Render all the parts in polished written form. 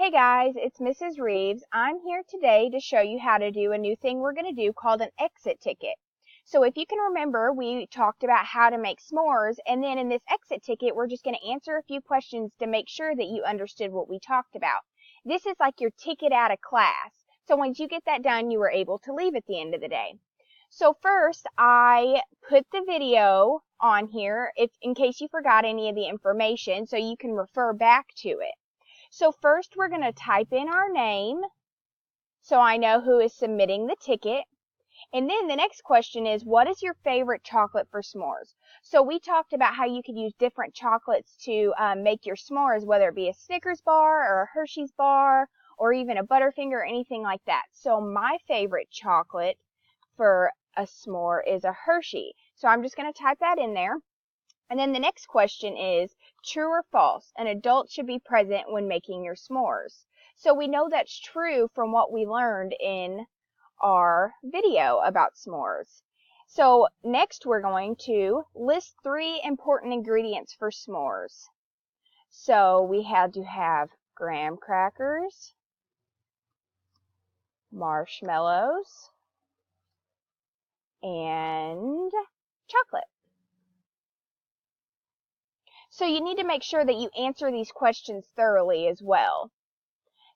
Hey guys, it's Mrs. Reeves. I'm here today to show you how to do a new thing we're going to do called an exit ticket. So if you can remember, we talked about how to make s'mores, and then in this exit ticket, we're just going to answer a few questions to make sure that you understood what we talked about. This is like your ticket out of class. So once you get that done, you were able to leave at the end of the day. So first, I put the video on here in case you forgot any of the information so you can refer back to it. So first we're going to type in our name so I know who is submitting the ticket. And then the next question is, what is your favorite chocolate for s'mores? So we talked about how you could use different chocolates to make your s'mores, whether it be a Snickers bar or a Hershey's bar or even a Butterfinger or anything like that. So my favorite chocolate for a s'more is a Hershey. So I'm just going to type that in there. And then the next question is, true or false? An adult should be present when making your s'mores. So we know that's true from what we learned in our video about s'mores. So next we're going to list 3 important ingredients for s'mores. So we had to have graham crackers, marshmallows, and chocolate. So you need to make sure that you answer these questions thoroughly as well.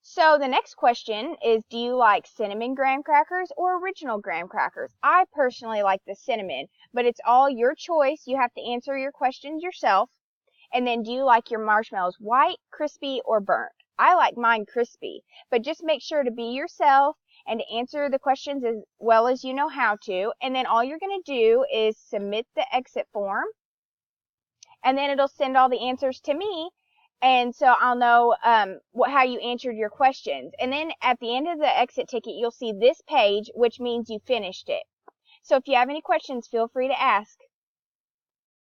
So the next question is, do you like cinnamon graham crackers or original graham crackers? I personally like the cinnamon, but it's all your choice. You have to answer your questions yourself. And then, do you like your marshmallows white, crispy, or burnt? I like mine crispy, but just make sure to be yourself and to answer the questions as well as you know how to. And then all you're going to do is submit the exit form. And then it'll send all the answers to me, and so I'll know how you answered your questions. And then at the end of the exit ticket, you'll see this page, which means you finished it. So if you have any questions, feel free to ask.